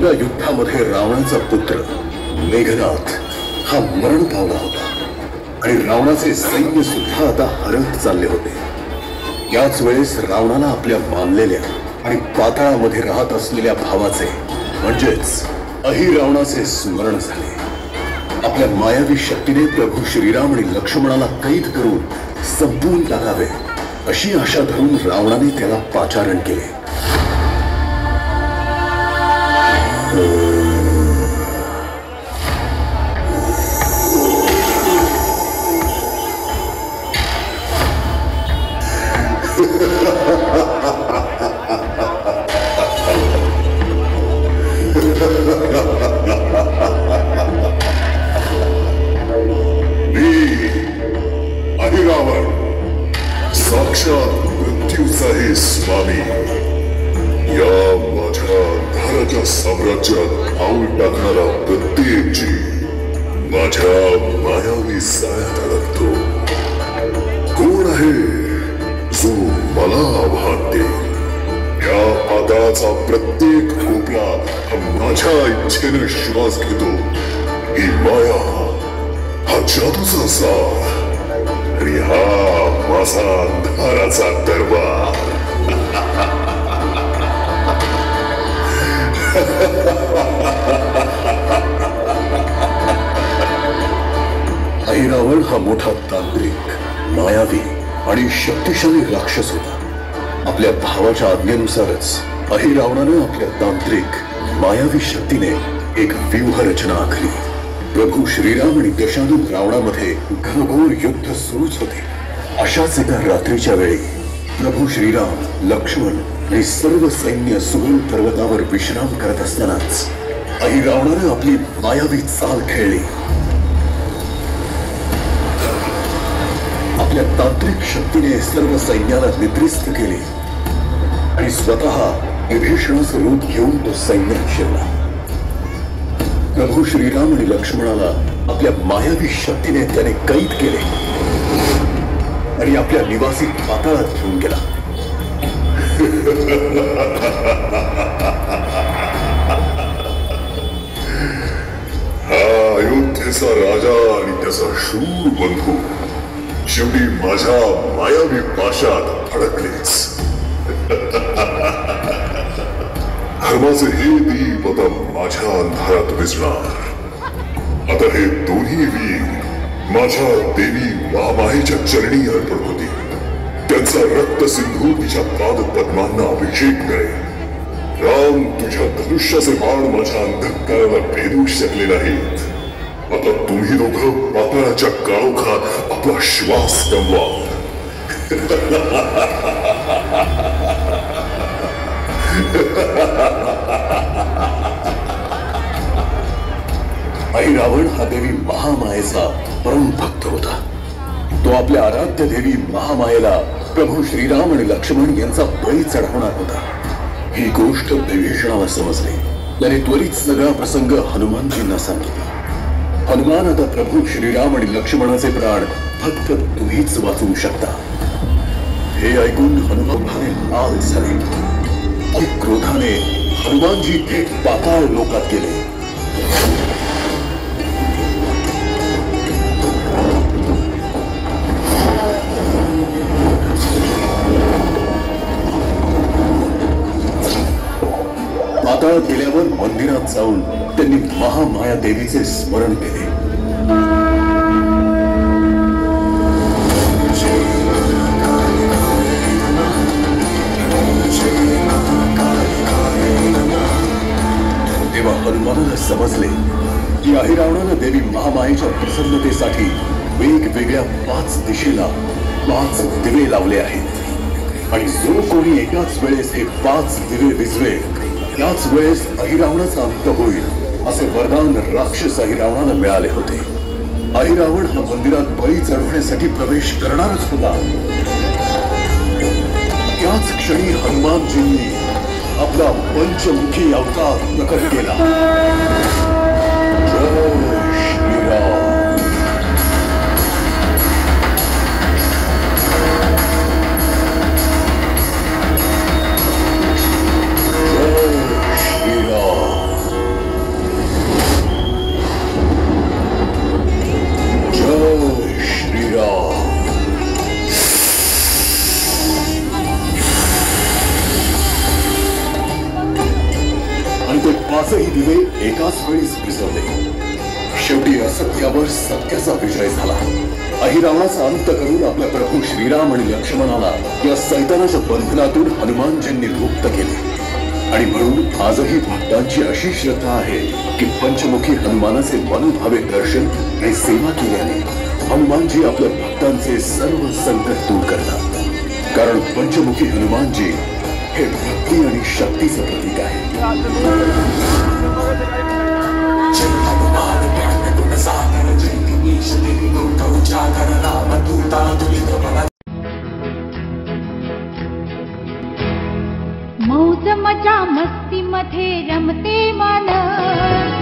पहिल्या युद्धामध्ये रावणाचा पुत्र मेघनाथ हा मरण पावला होता आणि रावणाचे सैन्य सुद्धा आता हरत चालले होते। याच वेळेस रावणाला आपल्या मानलेल्या आणि पाताळामध्ये राहत असलेल्या भावाचे म्हणजेच अहिरावणाचे स्मरण झाले। आपल्या मायावी शक्तीने प्रभू श्रीराम आणि लक्ष्मणाला कैद करून संपवून टाकावे अशी आशा धरून रावणाने त्याला पाचारण केले। अहिरावण साक्षात मृत्यूचा हे स्वामी या माझ्या अंधाराच्या साम्राज्यात पाऊल टाकणारा प्रत्येक जीव माझ्या मायावी सायात अडकतो। कोण आहे जो मला आव्हान देईल? या पाताळाचा प्रत्येक कोपरा माझ्या इच्छेने श्वास घेतो। ही माया, हा जादूचा सार आणि हा माझा अंधाराचा दरबार। अहिरावण हा मोठा तांत्रिक, मायावी आणि शक्तिशाली राक्षस होता। आपल्या भावाच्या आज्ञेनुसारच अहिरावणाने आपल्या तांत्रिक मायावी शक्तीने एक व्यूह रचना आखली। प्रभू श्रीराम आणि दशानन रावणामध्ये घनघोर युद्ध सुरूच होते। अशाच एका रात्रीच्या वेळी प्रभू श्रीराम, लक्ष्मण आणि सर्व सैन्य सुगोल पर्वतावर विश्राम करत असतानाच अहिरावणाने आपली मायावी चाल खेळली। आपल्या तांत्रिक शक्तीने सर्व सैन्याला निद्रिस्त केले आणि स्वतः विभीषणाचं रूप घेऊन तो सैन्यात शिरला। प्रभू श्रीराम आणि लक्ष्मणाला आपल्या मायावी शक्तीने त्याने कैद केले आणि आपल्या निवासी पाताळात घेऊन गेला। हा अयोध्येचा राजा आणि त्याचा शूर बंधू शेवटी माझ्या मायावी पाशात अडकलेच। धर्माचे हे दीप आता माझ्या अंधारात विझणार। आता हे दोन्ही वीर माझ्या देवी महामायेच्या चरणी अर्पण होतील। त्यांचा रक्त सिंधू तिच्या पाद पद्मांना अभिषेक करेल। राम, तुझ्या धनुष्याचे बाण माझ्या अंधकाराला भेदू शकले नाहीत। आता तुम्ही दोघं पाताळाच्या काळोखात आपला श्वास गमवा। अहिरावण हा देवी महामायेचा परम भक्त होता। तो आपल्या आराध्य देवी महामायेला प्रभू श्रीराम आणि लक्ष्मण यांचा बळी चढवणार होता। ही गोष्ट विभीषणाला समजली। त्याने त्वरित सगळा प्रसंग हनुमानजींना सांगितला। हनुमान, आता प्रभू श्रीराम आणि लक्ष्मणाचे प्राण फक्त तुम्हीच वाचवू शकता। हे ऐकून हनुमानाने लाल झाले। क्रोधाने हनुमानजी थेट पाताळ लोकात गेले। पाताळात गेल्यावर मंदिरात जाऊन त्यांनी महामाया देवीचे स्मरण केले। तेव्हा हनुमानाला समजले की अहिरावणाने देवी महामायेच्या प्रसन्नतेसाठी वेगवेगळ्या 5 दिशेला 5 दिवे लावले आहेत आणि जो कोणी एकाच वेळेस हे 5 दिवे विझवेल त्याच वेळेस अहिरावणाचा अंत होईल असे वरदान राक्षस अहिरावणाला मिळाले होते। अहिरावण हा मंदिरात बळी चढवण्यासाठी प्रवेश करणारच होता। त्याच क्षणी हनुमानजींनी आपला पंचमुखी अवतार प्रकट केला। जय श्रीराम। जय श्रीराम। असत्यावर सत्याचा विजय झाला. अहिरावणाचा अंत करून आपल्या प्रभू श्रीराम आणि लक्ष्मणाला या सैतानाच्या बंधनातून हनुमानजींनी मुक्त केले. आणि म्हणून आजही भक्तांची अशी श्रद्धा आहे की पंचमुखी हनुमानाचे मनोभावे दर्शन आणि सेवा केल्याने हनुमानजी आपल्या भक्तांचे सर्व संकट दूर करतात. कारण पंचमुखी हनुमानजी हे भक्ती आणि शक्तीचं प्रतीक आहे. मौज मजा मस्ती मध्ये रमते मन,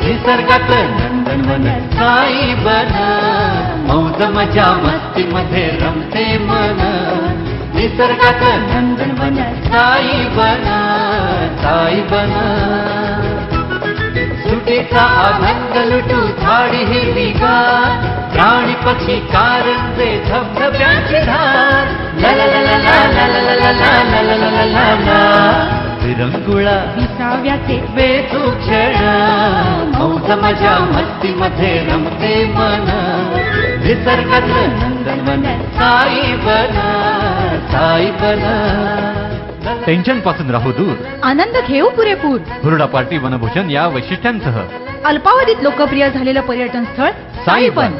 निसर्गात नंदनवन साई बन. मौज मजा मस्ती मध्ये रमते मन, निसर्गात नंदनवन साई बन. साई बन सुटीचा आनंद लुटू झाडी हिरवीगार, प्राणी पक्षी कारंजे धबधब्यांची धार. ला ला ला ला ला ला ला ला ला ला ला ला ला ला. विरंगुळा विसाव्याचे वेचू क्षण, मौज मजा मस्ती मध्ये रमते मन. निसर्गात नंदनवन साई बन. साई बन टेन्शन पासून राहू दूर, आनंद घेऊ पुरेपूर. हुरडा पार्टी वनभूषण या वैशिष्ट्यांसह अल्पावधीत लोकप्रिय झालेलं पर्यटन स्थळ साईबन.